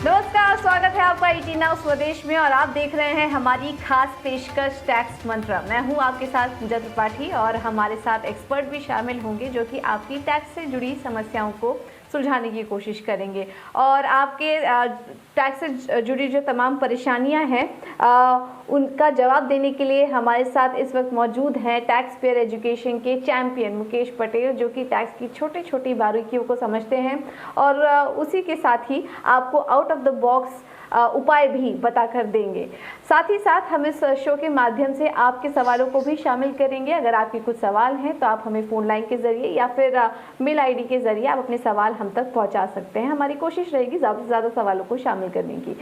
नमस्कार, स्वागत है आपका 18 नाउ स्वदेश में और आप देख रहे हैं हमारी खास पेशकश टैक्स मंत्र। मैं हूं आपके साथ पूजा त्रिपाठी और हमारे साथ एक्सपर्ट भी शामिल होंगे जो कि आपकी टैक्स से जुड़ी समस्याओं को सुलझाने की कोशिश करेंगे और आपके टैक्स से जुड़ी जो तमाम परेशानियां हैं उनका जवाब देने के लिए हमारे साथ इस वक्त मौजूद हैं टैक्स पेयर एजुकेशन के चैंपियन मुकेश पटेल, जो कि टैक्स की छोटी छोटी बारीकियों को समझते हैं और उसी के साथ ही आपको आउट ऑफ द बॉक्स उपाय भी बताकर देंगे। साथ ही साथ हम इस शो के माध्यम से आपके सवालों को भी शामिल करेंगे। अगर आपके कुछ सवाल हैं तो आप हमें फ़ोन लाइन के ज़रिए या फिर मेल आईडी के ज़रिए आप अपने सवाल हम तक पहुंचा सकते हैं। हमारी कोशिश रहेगी ज़्यादा से ज़्यादा सवालों को शामिल करने की।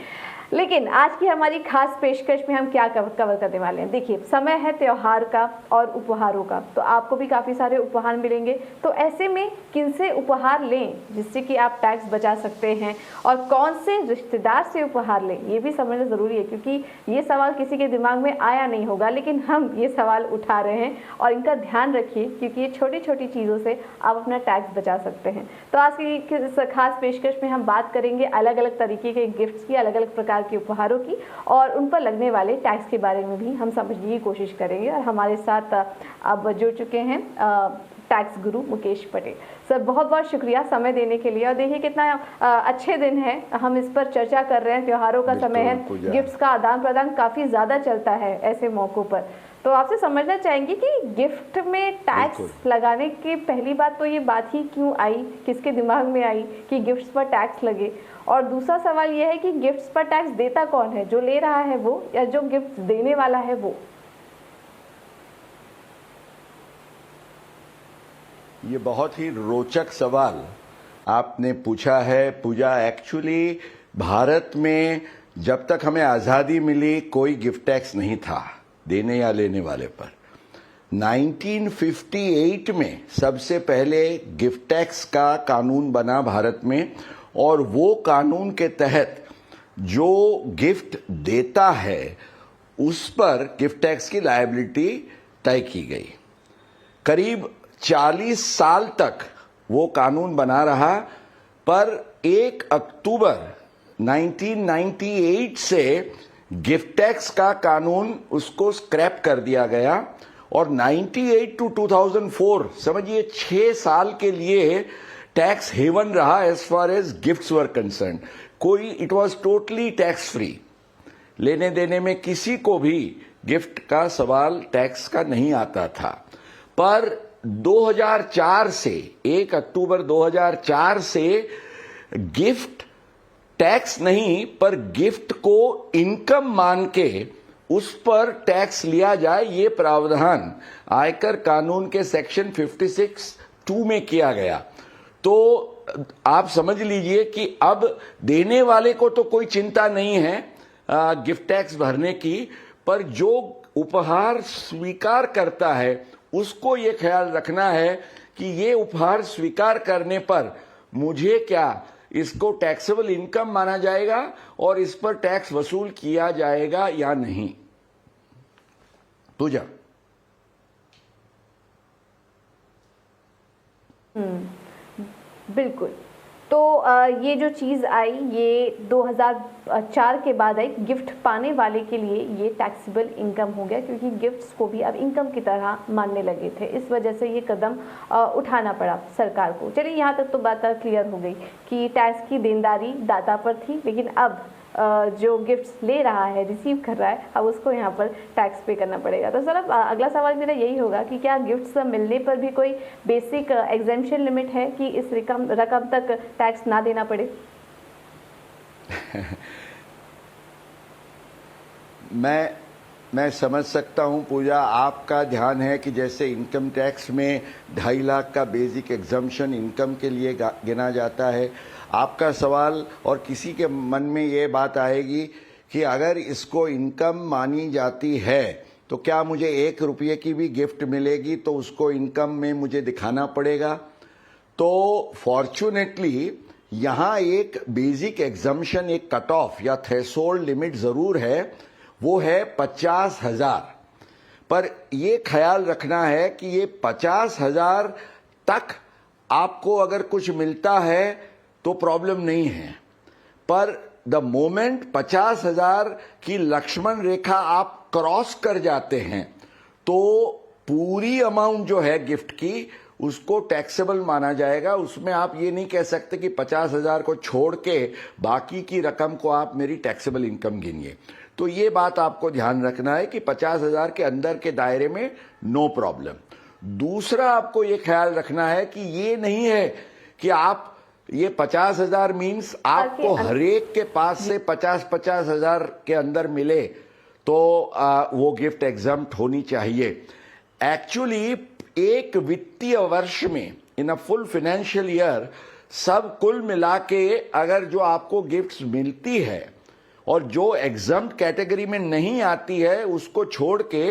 लेकिन आज की हमारी खास पेशकश में हम क्या कवर करने वाले हैं। देखिए, समय है त्योहार का और उपहारों का, तो आपको भी काफ़ी सारे उपहार मिलेंगे। तो ऐसे में किनसे उपहार लें जिससे कि आप टैक्स बचा सकते हैं और कौन से रिश्तेदार से उपहार लें, ये भी समझना ज़रूरी है, क्योंकि ये सवाल किसी के दिमाग में आया नहीं होगा, लेकिन हम ये सवाल उठा रहे हैं और इनका ध्यान रखिए क्योंकि ये छोटी छोटी चीज़ों से आप अपना टैक्स बचा सकते हैं। तो आज की इस खास पेशकश में हम बात करेंगे अलग अलग तरीके के गिफ्ट्स की, अलग अलग प्रकार के उपहारों की और उन पर लगने वाले टैक्स के बारे में भी हम समझने की कोशिश करेंगे। और हमारे साथ अब जुड़ चुके हैं टैक्स गुरु मुकेश पटेल सर। बहुत बहुत शुक्रिया समय देने के लिए। और देखिए कितना अच्छे दिन है, हम इस पर चर्चा कर रहे हैं। त्योहारों का समय है, गिफ्ट्स का आदान प्रदान काफ़ी ज़्यादा चलता है ऐसे मौक़ों पर। तो आपसे समझना चाहेंगे कि गिफ्ट में टैक्स लगाने की पहली बात तो ये बात ही क्यों आई, किसके दिमाग में आई कि गिफ्ट्स पर टैक्स लगे, और दूसरा सवाल ये है कि गिफ्ट्स पर टैक्स देता कौन है, जो ले रहा है वो या जो गिफ्ट देने वाला है वो। ये बहुत ही रोचक सवाल आपने पूछा है पूजा। एक्चुअली भारत में जब तक हमें आज़ादी मिली कोई गिफ्ट टैक्स नहीं था देने या लेने वाले पर। 1958 में सबसे पहले गिफ्ट टैक्स का कानून बना भारत में और वो कानून के तहत जो गिफ्ट देता है उस पर गिफ्ट टैक्स की लायबिलिटी तय की गई। करीब 40 साल तक वो कानून बना रहा, पर 1 अक्टूबर 1998 से गिफ्ट टैक्स का कानून उसको स्क्रैप कर दिया गया और 98 टू 2004 समझिए 6 साल के लिए टैक्स हेवन रहा as far as gifts were concerned. कोई it was totally tax free, लेने देने में किसी को भी गिफ्ट का सवाल टैक्स का नहीं आता था। पर 2004 से 1 अक्टूबर 2004 से गिफ्ट टैक्स नहीं पर गिफ्ट को इनकम मान के उस पर टैक्स लिया जाए, ये प्रावधान आयकर कानून के सेक्शन 56(2) में किया गया। तो आप समझ लीजिए कि अब देने वाले को तो कोई चिंता नहीं है गिफ्ट टैक्स भरने की, पर जो उपहार स्वीकार करता है उसको ये ख्याल रखना है कि ये उपहार स्वीकार करने पर मुझे क्या इसको टैक्सेबल इनकम माना जाएगा और इस पर टैक्स वसूल किया जाएगा या नहीं। पूजा। बिल्कुल। तो ये जो चीज़ आई ये 2004 के बाद आई। गिफ्ट पाने वाले के लिए ये टैक्सेबल इनकम हो गया क्योंकि गिफ्ट्स को भी अब इनकम की तरह मानने लगे थे। इस वजह से ये कदम उठाना पड़ा सरकार को। चलिए, यहाँ तक तो बात क्लियर हो गई कि टैक्स की देनदारी दाता पर थी, लेकिन अब जो गिफ्ट्स ले रहा है, रिसीव कर रहा है, अब उसको यहाँ पर टैक्स पे करना पड़ेगा। तो सर अब अगला सवाल मेरा यही होगा कि क्या गिफ्ट्स मिलने पर भी कोई बेसिक एग्जेम्पशन लिमिट है कि इस रकम तक टैक्स ना देना पड़े? मैं समझ सकता हूं पूजा, आपका ध्यान है कि जैसे इनकम टैक्स में 2.5 लाख का बेसिक एग्जम्पशन इनकम के लिए गिना जाता है। आपका सवाल और किसी के मन में ये बात आएगी कि अगर इसको इनकम मानी जाती है तो क्या मुझे 1 रुपये की भी गिफ्ट मिलेगी तो उसको इनकम में मुझे दिखाना पड़ेगा। तो फॉर्चुनेटली यहाँ एक बेसिक एग्जम्पशन, एक कट ऑफ या थ्रेशोल्ड लिमिट जरूर है, वो है 50,000। पर ये ख्याल रखना है कि ये 50,000 तक आपको अगर कुछ मिलता है तो प्रॉब्लम नहीं है, पर द मोमेंट 50,000 की लक्ष्मण रेखा आप क्रॉस कर जाते हैं तो पूरी अमाउंट जो है गिफ्ट की उसको टैक्सेबल माना जाएगा। उसमें आप ये नहीं कह सकते कि 50,000 को छोड़ के बाकी की रकम को आप मेरी टैक्सेबल इनकम गिनिए। तो ये बात आपको ध्यान रखना है कि 50,000 के अंदर के दायरे में नो प्रॉब्लम। दूसरा आपको ये ख्याल रखना है कि ये नहीं है कि आप ये 50,000 मीन्स आपको हरेक के पास से 50,000 के अंदर मिले तो वो गिफ्ट एग्जम्प्ट होनी चाहिए। एक्चुअली एक वित्तीय वर्ष में इन अ फुल फाइनेंशियल ईयर सब कुल मिला के अगर जो आपको गिफ्ट्स मिलती है और जो एग्जम्प्ट कैटेगरी में नहीं आती है उसको छोड़ के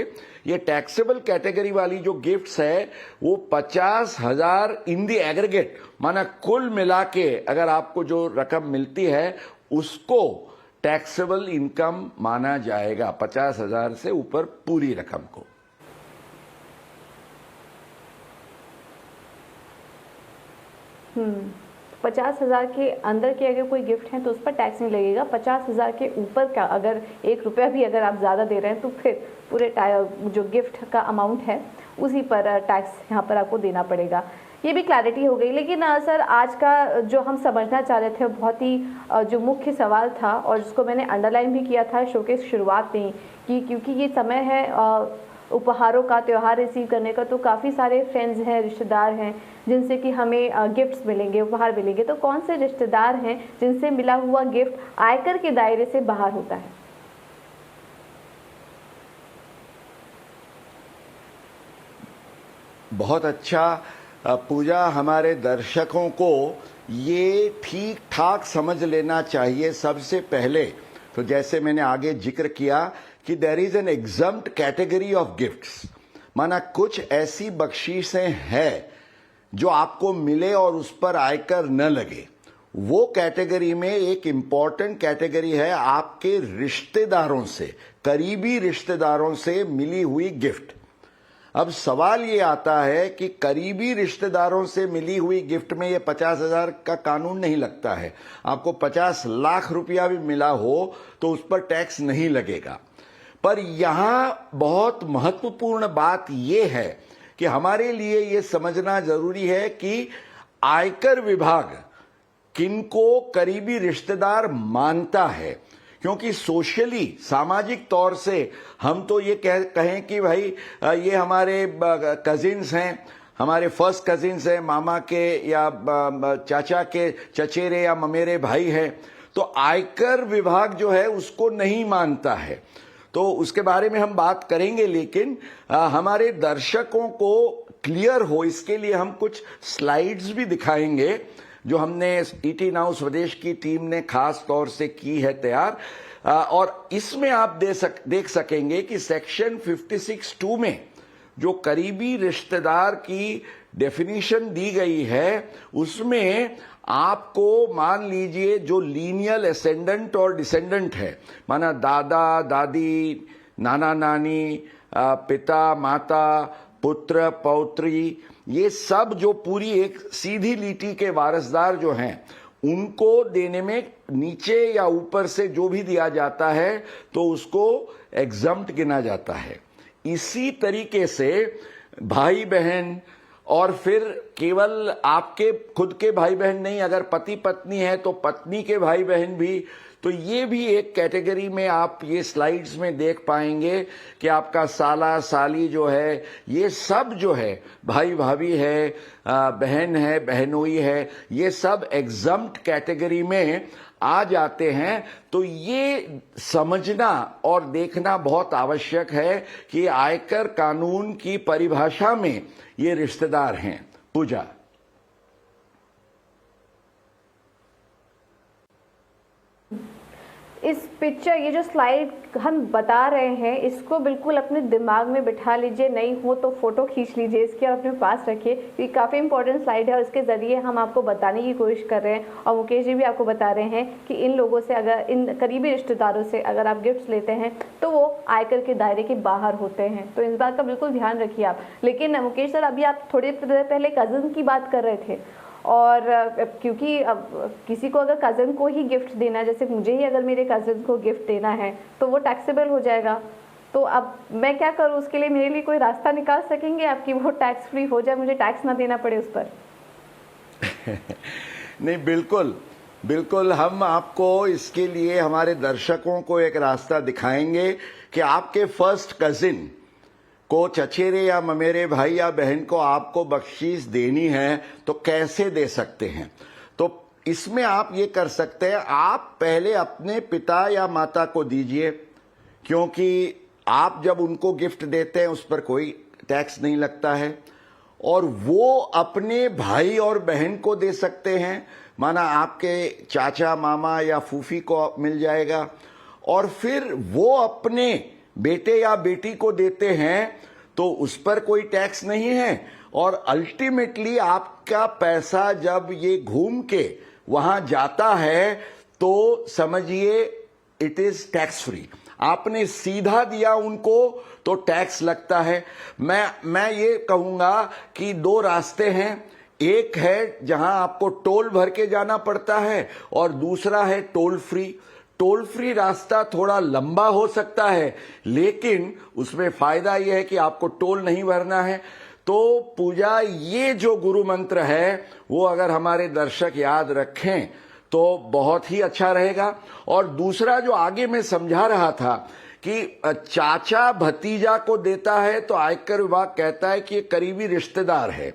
ये टैक्सेबल कैटेगरी वाली जो गिफ्ट्स है वो 50,000 इन दी एग्रीगेट, माना कुल मिला के अगर आपको जो रकम मिलती है उसको टैक्सेबल इनकम माना जाएगा, 50,000 से ऊपर पूरी रकम को। 50,000 के अंदर के अगर कोई गिफ्ट है तो उस पर टैक्स नहीं लगेगा। 50,000 के ऊपर का अगर 1 रुपया भी अगर आप ज़्यादा दे रहे हैं तो फिर पूरे जो गिफ्ट का अमाउंट है उसी पर टैक्स यहाँ पर आपको देना पड़ेगा। ये भी क्लैरिटी हो गई। लेकिन सर, आज का जो हम समझना चाह रहे थे बहुत ही जो मुख्य सवाल था और जिसको मैंने अंडरलाइन भी किया था शो के शुरुआत में कि क्योंकि ये समय है उपहारों का, त्यौहार रिसीव करने का, तो काफ़ी सारे फ्रेंड्स हैं, रिश्तेदार हैं जिनसे कि हमें गिफ्ट्स मिलेंगे, उपहार मिलेंगे। तो कौन से रिश्तेदार हैं जिनसे मिला हुआ गिफ्ट आयकर के दायरे से बाहर होता है? बहुत अच्छा पूजा, हमारे दर्शकों को ये ठीक ठाक समझ लेना चाहिए। सबसे पहले तो जैसे मैंने आगे जिक्र किया कि there is an exempt category of gifts, माना कुछ ऐसी बख्शीशें हैं जो आपको मिले और उस पर आयकर न लगे। वो कैटेगरी में एक इंपॉर्टेंट कैटेगरी है आपके रिश्तेदारों से, करीबी रिश्तेदारों से मिली हुई गिफ्ट। अब सवाल ये आता है कि करीबी रिश्तेदारों से मिली हुई गिफ्ट में ये 50,000 का कानून नहीं लगता है। आपको 50 लाख रुपया भी मिला हो तो उस पर टैक्स नहीं लगेगा। पर यहां बहुत महत्वपूर्ण बात यह है कि हमारे लिए ये समझना जरूरी है कि आयकर विभाग किनको करीबी रिश्तेदार मानता है, क्योंकि सोशली, सामाजिक तौर से हम तो ये कहें कि भाई ये हमारे कजिन्स हैं, हमारे फर्स्ट कजिन्स हैं, मामा के या चाचा के चचेरे या ममेरे भाई हैं, तो आयकर विभाग जो है उसको नहीं मानता है। तो उसके बारे में हम बात करेंगे, लेकिन हमारे दर्शकों को क्लियर हो इसके लिए हम कुछ स्लाइड्स भी दिखाएंगे जो हमने ईटी नाउ स्वदेश की टीम ने खास तौर से की है तैयार। और इसमें आप देख सकेंगे कि सेक्शन 56(2) में जो करीबी रिश्तेदार की डेफिनेशन दी गई है उसमें आपको मान लीजिए जो लीनियल एसेंडेंट और डिसेंडेंट है, माना दादा दादी, नाना नानी, पिता माता, पुत्र पौत्री, ये सब जो पूरी एक सीधी लीटी के वारसदार जो हैं उनको देने में नीचे या ऊपर से जो भी दिया जाता है तो उसको एग्जम्प्ट गिना जाता है। इसी तरीके से भाई बहन, और फिर केवल आपके खुद के भाई बहन नहीं, अगर पति पत्नी है तो पत्नी के भाई बहन भी, तो ये भी एक कैटेगरी में आप ये स्लाइड्स में देख पाएंगे कि आपका साला साली जो है, ये सब जो है, भाई भाभी है, बहन है, बहनोई है, ये सब एग्जम्प्ट कैटेगरी में आ जाते हैं। तो ये समझना और देखना बहुत आवश्यक है कि आयकर कानून की परिभाषा में ये रिश्तेदार हैं। पूजा, इस पिक्चर, ये जो स्लाइड हम बता रहे हैं इसको बिल्कुल अपने दिमाग में बिठा लीजिए, नहीं हो तो फोटो खींच लीजिए इसकी और अपने पास रखिए। ये काफ़ी इंपॉर्टेंट स्लाइड है और इसके ज़रिए हम आपको बताने की कोशिश कर रहे हैं और मुकेश जी भी आपको बता रहे हैं कि इन लोगों से, अगर इन करीबी रिश्तेदारों से अगर आप गिफ्ट्स लेते हैं तो वो आयकर के दायरे के बाहर होते हैं। तो इस बात का बिल्कुल ध्यान रखिए आप। लेकिन मुकेश सर, अभी आप थोड़ी देर पहले कज़न की बात कर रहे थे और क्योंकि अब किसी को अगर कज़न को ही गिफ्ट देना है, जैसे मुझे ही अगर मेरे कज़न को गिफ्ट देना है तो वो टैक्सेबल हो जाएगा। तो अब मैं क्या करूँ, उसके लिए मेरे लिए कोई रास्ता निकाल सकेंगे आप कि वो टैक्स फ्री हो जाए, मुझे टैक्स ना देना पड़े उस पर? नहीं, बिल्कुल बिल्कुल, हम आपको इसके लिए हमारे दर्शकों को एक रास्ता दिखाएंगे कि आपके फर्स्ट कजिन को, चचेरे या ममेरे भाई या बहन को आपको बख्शीश देनी है तो कैसे दे सकते हैं। तो इसमें आप ये कर सकते हैं, आप पहले अपने पिता या माता को दीजिए, क्योंकि आप जब उनको गिफ्ट देते हैं उस पर कोई टैक्स नहीं लगता है। और वो अपने भाई और बहन को दे सकते हैं, माना आपके चाचा मामा या फूफी को मिल जाएगा। और फिर वो अपने बेटे या बेटी को देते हैं तो उस पर कोई टैक्स नहीं है। और अल्टीमेटली आपका पैसा जब ये घूम के वहां जाता है तो समझिए इट इज टैक्स फ्री। आपने सीधा दिया उनको तो टैक्स लगता है। मैं ये कहूंगा कि दो रास्ते हैं, एक है जहां आपको टोल भर के जाना पड़ता है और दूसरा है टोल फ्री। टोल फ्री रास्ता थोड़ा लंबा हो सकता है, लेकिन उसमें फायदा यह है कि आपको टोल नहीं भरना है। तो पूजा, ये जो गुरु मंत्र है वो अगर हमारे दर्शक याद रखें तो बहुत ही अच्छा रहेगा। और दूसरा जो आगे मैं समझा रहा था कि चाचा भतीजा को देता है तो आयकर विभाग कहता है कि ये करीबी रिश्तेदार है,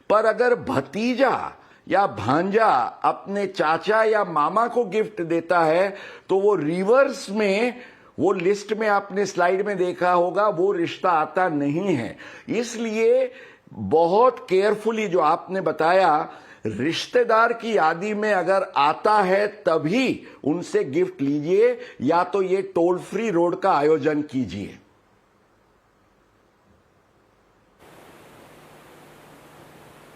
पर अगर भतीजा या भांजा अपने चाचा या मामा को गिफ्ट देता है तो वो रिवर्स में, वो लिस्ट में आपने स्लाइड में देखा होगा, वो रिश्ता आता नहीं है। इसलिए बहुत केयरफुली जो आपने बताया, रिश्तेदार की यादी में अगर आता है तभी उनसे गिफ्ट लीजिए, या तो ये टोल फ्री रोड का आयोजन कीजिए।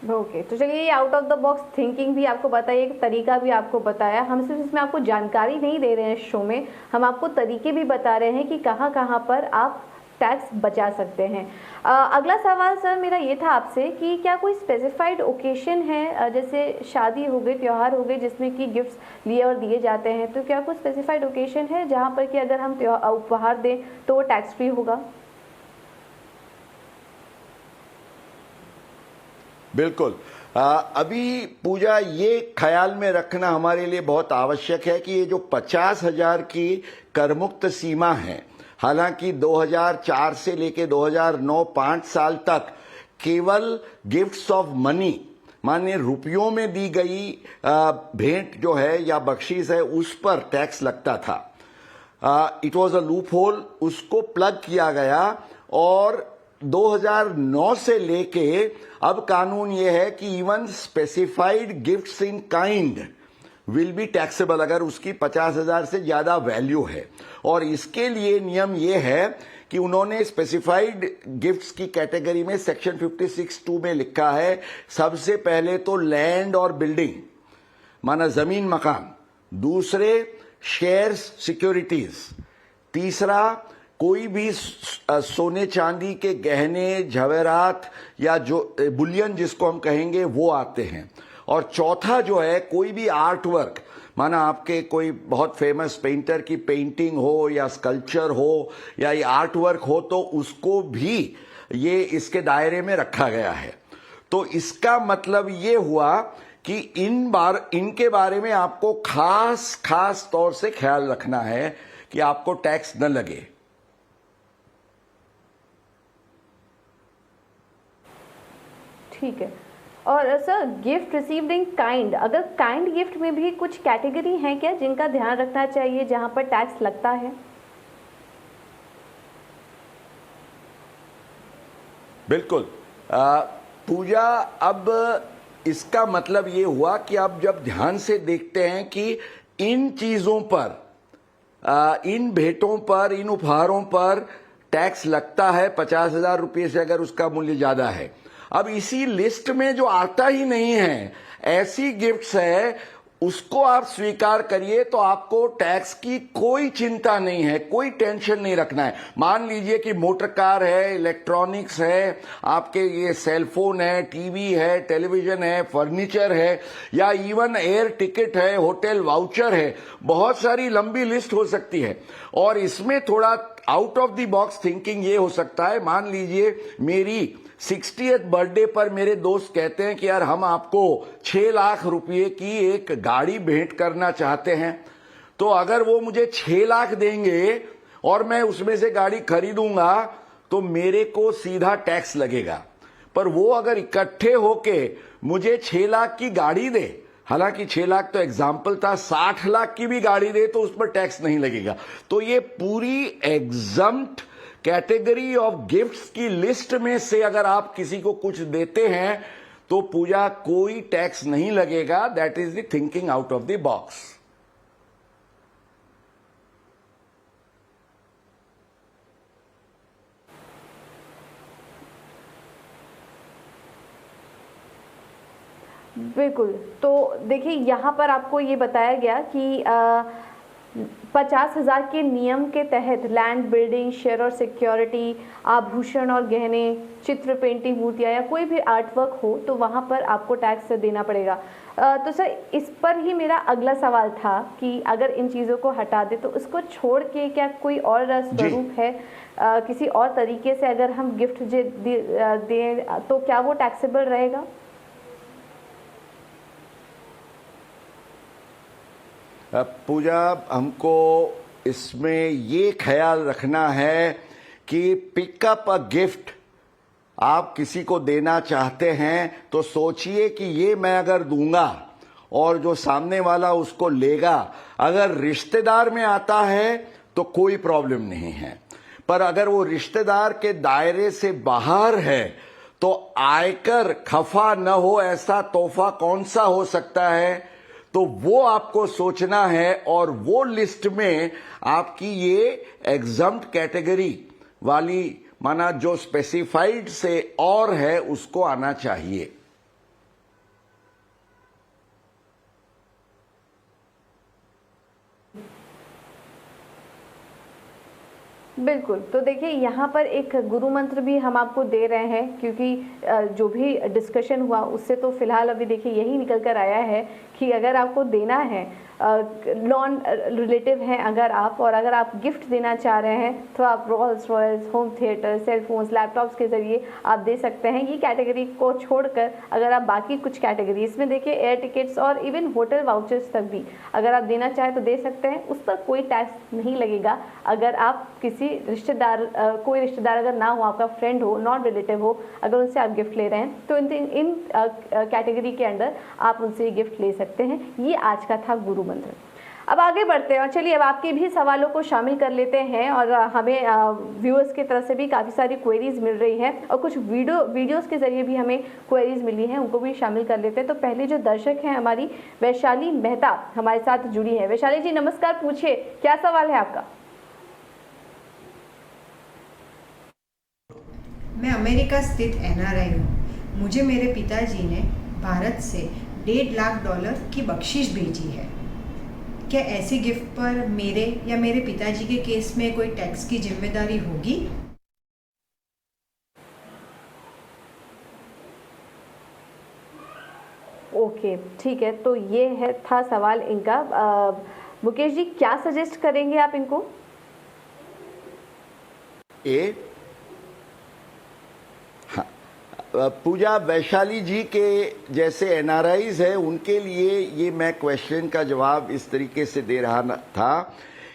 ओके, तो चलिए, ये out of the box thinking भी आपको बताइए, एक तरीका भी आपको बताया। हम सिर्फ इसमें आपको जानकारी नहीं दे रहे हैं इस शो में, हम आपको तरीके भी बता रहे हैं कि कहाँ कहाँ पर आप टैक्स बचा सकते हैं। अगला सवाल सर मेरा ये था आपसे कि क्या कोई स्पेसिफाइड ओकेशन है, जैसे शादी हो गई, त्योहार हो गए, जिसमें कि गिफ्ट्स लिए और दिए जाते हैं, तो क्या कोई स्पेसिफाइड ओकेशन है जहाँ पर कि अगर हम उपहार दें तो वो टैक्स फ्री होगा? बिल्कुल। अभी पूजा, ये ख्याल में रखना हमारे लिए बहुत आवश्यक है कि ये जो 50,000 की करमुक्त सीमा है, हालांकि 2004 से लेके 2009 5 साल तक केवल गिफ्ट्स ऑफ मनी, माने रुपयों में दी गई भेंट जो है या बख्शीश है, उस पर टैक्स लगता था। It was a loop hole, उसको प्लग किया गया और 2009 से लेके अब कानून यह है कि even specified gifts in kind will be taxable अगर उसकी 50,000 से ज्यादा वैल्यू है। और इसके लिए नियम यह है कि उन्होंने स्पेसिफाइड गिफ्ट्स की कैटेगरी में सेक्शन 56(2) में लिखा है, सबसे पहले तो लैंड और बिल्डिंग, माना जमीन मकान, दूसरे शेयर्स सिक्योरिटीज, तीसरा कोई भी सोने चांदी के गहने जवेरात या जो बुलियन जिसको हम कहेंगे वो आते हैं, और चौथा जो है कोई भी आर्ट वर्क, माना आपके कोई बहुत फेमस पेंटर की पेंटिंग हो या स्कल्पचर हो या ये आर्ट वर्क हो तो उसको भी ये इसके दायरे में रखा गया है। तो इसका मतलब ये हुआ कि इनके बारे में आपको खास तौर से ख्याल रखना है कि आपको टैक्स न लगे। ठीक है। और sir, gift received in kind, अगर काइंड गिफ्ट में भी कुछ कैटेगरी हैं क्या जिनका ध्यान रखना चाहिए जहां पर टैक्स लगता है? बिल्कुल। पूजा, अब इसका मतलब ये हुआ कि अब जब ध्यान से देखते हैं कि इन चीजों पर, इन भेंटों पर, इन उपहारों पर टैक्स लगता है 50,000 रुपये से अगर उसका मूल्य ज्यादा है। अब इसी लिस्ट में जो आता ही नहीं है, ऐसी गिफ्ट्स है उसको आप स्वीकार करिए तो आपको टैक्स की कोई चिंता नहीं है, कोई टेंशन नहीं रखना है। मान लीजिए कि मोटर कार है, इलेक्ट्रॉनिक्स है, आपके ये सेलफोन है, टीवी है, टेलीविजन है, फर्नीचर है, या इवन एयर टिकट है, होटल वाउचर है, बहुत सारी लंबी लिस्ट हो सकती है। और इसमें थोड़ा out of the box thinking ये हो सकता है, मान लीजिए मेरी 60th बर्थडे पर मेरे दोस्त कहते हैं कि यार हम आपको 6 लाख रुपए की एक गाड़ी भेंट करना चाहते हैं, तो अगर वो मुझे 6 लाख देंगे और मैं उसमें से गाड़ी खरीदूंगा तो मेरे को सीधा टैक्स लगेगा। पर वो अगर इकट्ठे होके मुझे 6 लाख की गाड़ी दे, हालांकि 6 लाख तो एग्जाम्पल था, 60 लाख की भी गाड़ी दे तो उस पर टैक्स नहीं लगेगा। तो ये पूरी एग्जम्प्ट कैटेगरी ऑफ गिफ्ट्स की लिस्ट में से अगर आप किसी को कुछ देते हैं तो पूजा कोई टैक्स नहीं लगेगा। That is the thinking out of the box. बिल्कुल। तो देखिए यहाँ पर आपको ये बताया गया कि 50,000 के नियम के तहत लैंड, बिल्डिंग, शेयर और सिक्योरिटी, आभूषण और गहने, चित्र, पेंटिंग, मूर्तियाँ या कोई भी आर्टवर्क हो तो वहाँ पर आपको टैक्स देना पड़ेगा। तो सर इस पर ही मेरा अगला सवाल था कि अगर इन चीज़ों को हटा दे तो उसको छोड़ के क्या कोई और स्वरूप है, किसी और तरीके से अगर हम गिफ्ट दें तो क्या वो टैक्सेबल रहेगा? पूजा, हमको इसमें ये ख्याल रखना है कि पिकअप अ गिफ्ट आप किसी को देना चाहते हैं तो सोचिए कि ये मैं अगर दूंगा और जो सामने वाला उसको लेगा, अगर रिश्तेदार में आता है तो कोई प्रॉब्लम नहीं है, पर अगर वो रिश्तेदार के दायरे से बाहर है तो आयकर खफा न हो ऐसा तोहफा कौन सा हो सकता है, तो वो आपको सोचना है। और वो लिस्ट में आपकी ये एग्जम्प्ट कैटेगरी वाली, माना जो स्पेसिफाइड से और है, उसको आना चाहिए। बिल्कुल। तो देखिए यहाँ पर एक गुरु मंत्र भी हम आपको दे रहे हैं, क्योंकि जो भी डिस्कशन हुआ उससे तो फिलहाल अभी देखिए यही निकल कर आया है कि अगर आपको देना है, नॉन रिलेटिव हैं अगर आप, और अगर आप गिफ्ट देना चाह रहे हैं तो आप Rolls Royces, home theatre, cellphones, laptops के ज़रिए आप दे सकते हैं। ये कैटेगरी को छोड़कर अगर आप बाकी कुछ कैटेगरी, इसमें देखिए एयर टिकट्स और इवन होटल वाउचर्स तक भी अगर आप देना चाहें तो दे सकते हैं, उस पर कोई टैक्स नहीं लगेगा। अगर आप किसी रिश्तेदार, कोई रिश्तेदार अगर ना हो, आपका फ्रेंड हो, नॉन रिलेटिव हो, अगर उनसे आप गिफ्ट ले रहे हैं तो इन कैटेगरी के अंडर आप उनसे गिफ्ट ले सकते हैं। ये आज का था गुरु मंत्र। अब आगे बढ़ते हैं और चलिए अब आपके भी सवालों को शामिल कर लेते हैं। और हमें व्यूअर्स की तरफ से भी काफ़ी सारी क्वेरीज मिल रही है और कुछ वीडियोस के जरिए भी हमें क्वेरीज मिली हैं, उनको भी शामिल कर लेते हैं। तो पहले जो दर्शक हैं हमारी वैशाली मेहता हमारे साथ जुड़ी है। वैशाली जी नमस्कार, पूछिए क्या सवाल है आपका? मैं अमेरिका स्थित NRI हूँ। मुझे मेरे पिताजी ने भारत से $1.5 लाख की बख्शिश भेजी है। क्या ऐसे गिफ्ट पर मेरे या मेरे पिताजी के केस में कोई टैक्स की जिम्मेदारी होगी? ओके, ठीक है। तो ये था सवाल इनका। मुकेश जी क्या सजेस्ट करेंगे आप इनको? पूजा, वैशाली जी के जैसे NRIs है उनके लिए ये मैं क्वेश्चन का जवाब इस तरीके से दे रहा था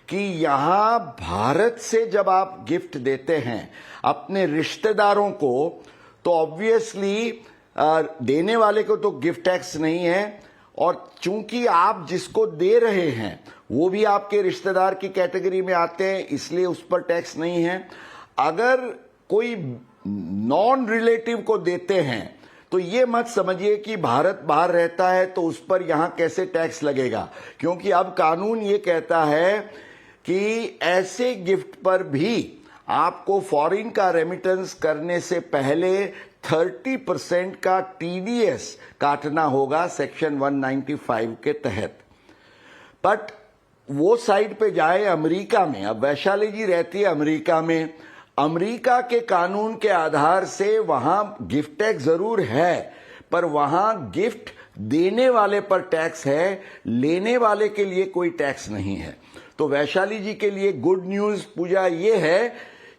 कि यहाँ भारत से जब आप गिफ्ट देते हैं अपने रिश्तेदारों को तो ऑब्वियसली देने वाले को तो गिफ्ट टैक्स नहीं है, और चूंकि आप जिसको दे रहे हैं वो भी आपके रिश्तेदार की कैटेगरी में आते हैं, इसलिए उस पर टैक्स नहीं है। अगर कोई नॉन रिलेटिव को देते हैं तो ये मत समझिए कि भारत बाहर रहता है तो उस पर यहां कैसे टैक्स लगेगा, क्योंकि अब कानून ये कहता है कि ऐसे गिफ्ट पर भी आपको फॉरेन का रेमिटेंस करने से पहले 30% का TDS काटना होगा सेक्शन 195 के तहत। बट वो साइड पे जाए अमेरिका में। अब वैशाली जी रहती है अमेरिका में, अमेरिका के कानून के आधार से वहां गिफ्ट टैक्स जरूर है, पर वहां गिफ्ट देने वाले पर टैक्स है, लेने वाले के लिए कोई टैक्स नहीं है। तो वैशाली जी के लिए गुड न्यूज पूजा ये है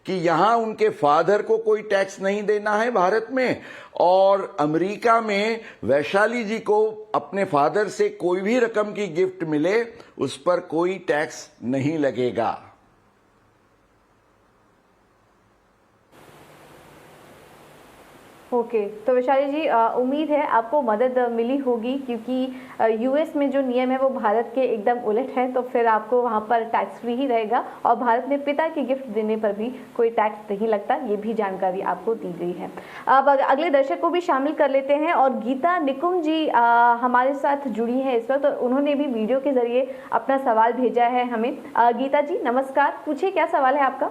कि यहां उनके फादर को कोई टैक्स नहीं देना है भारत में, और अमेरिका में वैशाली जी को अपने फादर से कोई भी रकम की गिफ्ट मिले उस पर कोई टैक्स नहीं लगेगा। ओके, तो वैशाली जी उम्मीद है आपको मदद मिली होगी, क्योंकि यूएस में जो नियम है वो भारत के एकदम उलट है, तो फिर आपको वहाँ पर टैक्स फ्री ही रहेगा और भारत में पिता की गिफ्ट देने पर भी कोई टैक्स नहीं लगता। ये भी जानकारी आपको दी गई है। अब अगले दर्शक को भी शामिल कर लेते हैं, और गीता निकुम जी हमारे साथ जुड़ी है इस वक्त, तो उन्होंने भी वीडियो के जरिए अपना सवाल भेजा है हमें। गीता जी नमस्कार, पूछिए क्या सवाल है आपका।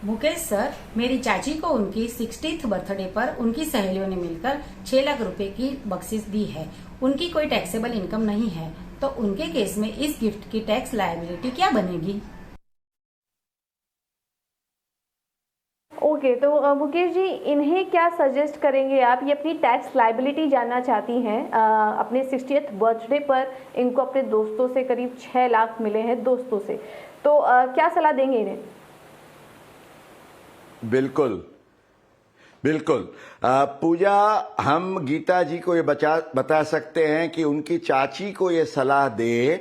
मुकेश सर, मेरी चाची को उनकी 60th बर्थडे पर उनकी सहेलियों ने मिलकर 6 लाख रुपए की बख्शिश दी है। उनकी कोई टैक्सेबल इनकम नहीं है, तो उनके केस में इस गिफ्ट की टैक्स लायबिलिटी क्या बनेगी? ओके, तो मुकेश जी इन्हें क्या सजेस्ट करेंगे आप? ये अपनी टैक्स लायबिलिटी जानना चाहती हैं। अपने 60th बर्थडे पर इनको अपने दोस्तों से करीब 6 लाख मिले हैं दोस्तों से, तो क्या सलाह देंगे इन्हें? बिल्कुल बिल्कुल पूजा, हम गीता जी को ये बता सकते हैं कि उनकी चाची को ये सलाह दे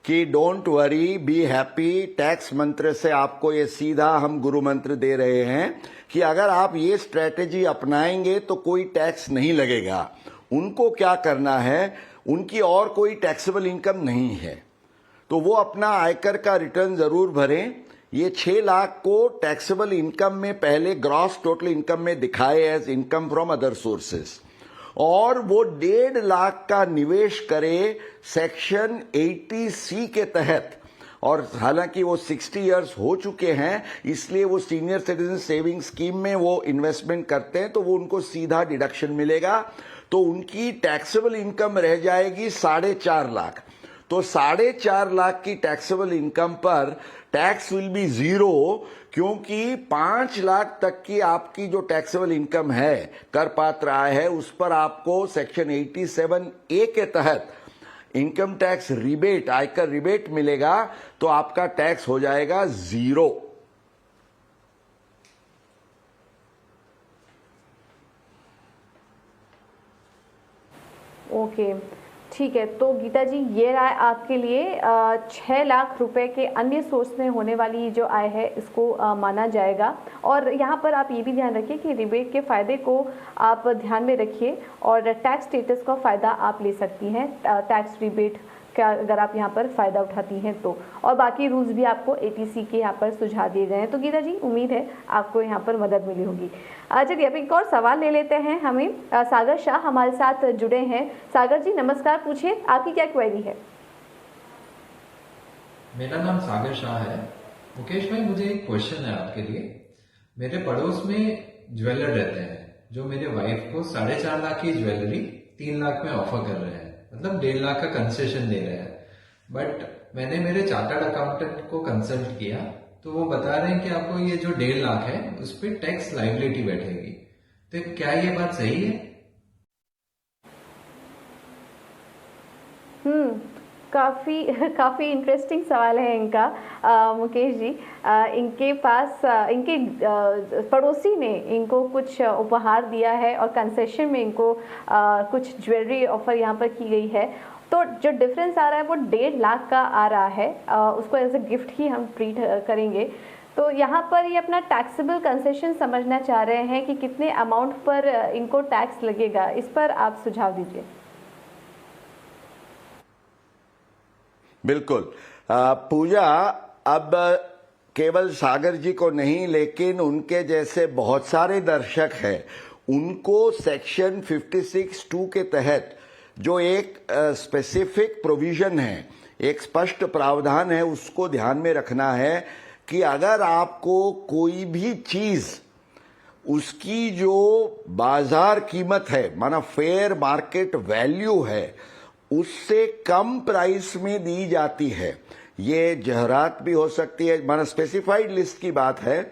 कि don't worry, be happy. Tax मंत्र से आपको ये सीधा हम गुरु मंत्र दे रहे हैं कि अगर आप ये स्ट्रेटेजी अपनाएंगे तो कोई टैक्स नहीं लगेगा। उनको क्या करना है, उनकी और कोई टैक्सेबल इनकम नहीं है, तो वो अपना आयकर का रिटर्न जरूर भरें। ये 6 लाख को टैक्सेबल इनकम में पहले ग्रॉस टोटल इनकम में दिखाए as income from other sources, और वो 1.5 लाख का निवेश करे सेक्शन 80C के तहत। और हालांकि वो 60 इयर्स हो चुके हैं, इसलिए वो सीनियर सिटीजन सेविंग स्कीम में वो इन्वेस्टमेंट करते हैं, तो वो उनको सीधा डिडक्शन मिलेगा। तो उनकी टैक्सेबल इनकम रह जाएगी 4.5 लाख। तो 4.5 लाख की टैक्सेबल इनकम पर टैक्स विल बी 0, क्योंकि 5 लाख तक की आपकी जो टैक्सेबल इनकम है, कर पात्र आय है, उस पर आपको सेक्शन 87A के तहत इनकम टैक्स रिबेट, आयकर रिबेट मिलेगा, तो आपका टैक्स हो जाएगा 0। ओके, ठीक है। तो गीता जी ये राय आपके लिए 6 लाख रुपए के अन्य सोर्स में होने वाली जो आय है इसको माना जाएगा। और यहाँ पर आप ये भी ध्यान रखिए कि रिबेट के फायदे को आप ध्यान में रखिए, और टैक्स स्टेटस का फ़ायदा आप ले सकती हैं टैक्स रिबेट का, अगर आप यहाँ पर फ़ायदा उठाती हैं तो। और बाकी रूल्स भी आपको 80C के यहाँ पर सुझाव दिए गए हैं। तो गीता जी उम्मीद है आपको यहाँ पर मदद मिली होगी। चलिए अब एक और सवाल ले लेते हैं। हमें सागर शाह हमारे साथ जुड़े हैं। सागर जी नमस्कार, पूछिए आपकी क्या क्वेरी है। मेरा नाम सागर शाह है। मुकेश भाई, मुझे एक क्वेश्चन है आपके लिए। मेरे पड़ोस में ज्वेलर रहते हैं जो मेरे वाइफ को 4.5 लाख की ज्वेलरी 3 लाख में ऑफर कर रहे हैं, मतलब 1.5 लाख का कंसेशन दे रहे हैं। बट मैंने मेरे चार्टर्ड अकाउंटेंट को कंसल्ट किया, तो वो बता रहे हैं कि आपको ये जो 1.5 लाख है उस पर टैक्स लायबिलिटी बैठेगी। तो क्या ये बात सही है? काफ़ी इंटरेस्टिंग सवाल है इनका। मुकेश जी, इनके पास इनके पड़ोसी ने इनको कुछ उपहार दिया है और कंसेशन में इनको कुछ ज्वेलरी ऑफर यहाँ पर की गई है। तो जो डिफरेंस आ रहा है वो 1.5 लाख का आ रहा है, उसको एज ए गिफ्ट ही हम ट्रीट करेंगे। तो यहाँ पर ये अपना टैक्सेबल कंसेशन समझना चाह रहे हैं कि कितने अमाउंट पर इनको टैक्स लगेगा, इस पर आप सुझाव दीजिए। बिल्कुल पूजा, अब केवल सागर जी को नहीं, लेकिन उनके जैसे बहुत सारे दर्शक हैं, उनको सेक्शन 56(2) के तहत जो एक स्पेसिफिक प्रोविजन है, एक स्पष्ट प्रावधान है, उसको ध्यान में रखना है कि अगर आपको कोई भी चीज उसकी जो बाजार कीमत है, माना फेयर मार्केट वैल्यू है, उससे कम प्राइस में दी जाती है। ये जहरात भी हो सकती है, माना स्पेसिफाइड लिस्ट की बात है,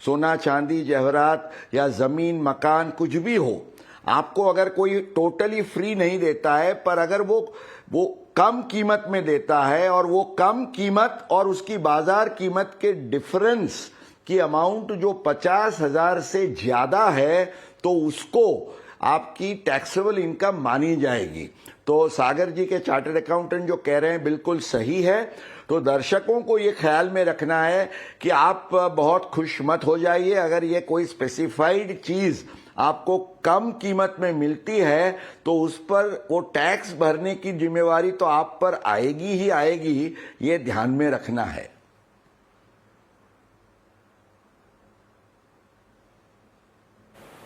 सोना चांदी जहरात या जमीन मकान कुछ भी हो, आपको अगर कोई टोटली फ्री नहीं देता है, पर अगर वो कम कीमत में देता है और वो कम कीमत और उसकी बाजार कीमत के डिफरेंस की अमाउंट जो 50,000 से ज्यादा है, तो उसको आपकी टैक्सेबल इनकम मानी जाएगी। तो सागर जी के चार्टर्ड अकाउंटेंट जो कह रहे हैं बिल्कुल सही है। तो दर्शकों को ये ख्याल में रखना है कि आप बहुत खुश मत हो जाइए अगर ये कोई स्पेसिफाइड चीज आपको कम कीमत में मिलती है, तो उस पर वो टैक्स भरने की जिम्मेवारी तो आप पर आएगी ही आएगी, ये ध्यान में रखना है।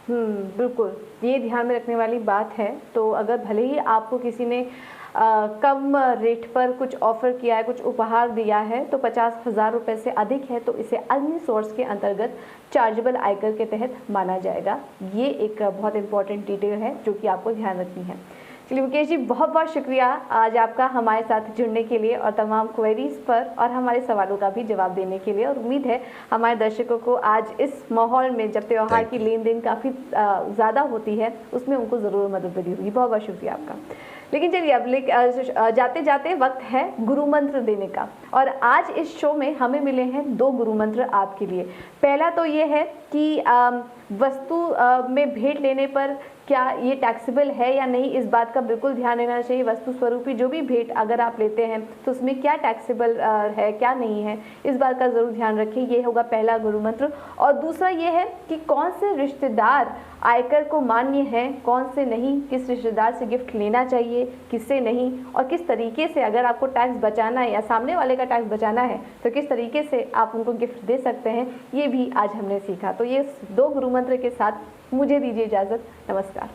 बिल्कुल, ये ध्यान में रखने वाली बात है। तो अगर भले ही आपको किसी ने कम रेट पर कुछ ऑफर किया है, कुछ उपहार दिया है, तो 50,000 रुपये से अधिक है तो इसे अर्निंग सोर्स के अंतर्गत चार्जेबल आयकर के तहत माना जाएगा। ये एक बहुत इंपॉर्टेंट डिटेल है जो कि आपको ध्यान रखनी है। चलिए मुकेश जी, बहुत बहुत शुक्रिया आज आपका हमारे साथ जुड़ने के लिए और तमाम क्वेरीज पर और हमारे सवालों का भी जवाब देने के लिए। और उम्मीद है हमारे दर्शकों को आज इस माहौल में जब त्योहार की लेन देन काफ़ी ज़्यादा होती है, उसमें उनको ज़रूर मदद मिली होगी। बहुत बहुत शुक्रिया आपका। लेकिन चलिए अब जाते जाते वक्त है गुरु मंत्र देने का, और आज इस शो में हमें मिले हैं 2 गुरु मंत्र आपके लिए। पहला तो ये है कि वस्तु में भेंट लेने पर क्या ये टैक्सेबल है या नहीं, इस बात का बिल्कुल ध्यान देना चाहिए। वस्तु स्वरूपी जो भी भेंट अगर आप लेते हैं तो उसमें क्या टैक्सेबल है क्या नहीं है, इस बात का ज़रूर ध्यान रखें। ये होगा पहला गुरु मंत्र। और दूसरा ये है कि कौन से रिश्तेदार आयकर को मान्य हैं, कौन से नहीं, किस रिश्तेदार से गिफ्ट लेना चाहिए, किससे नहीं, और किस तरीके से अगर आपको टैक्स बचाना है या सामने वाले का टैक्स बचाना है तो किस तरीके से आप उनको गिफ्ट दे सकते हैं, ये भी आज हमने सीखा। तो ये 2 गुरु मंत्र के साथ मुझे दीजिए इजाज़त। नमस्कार।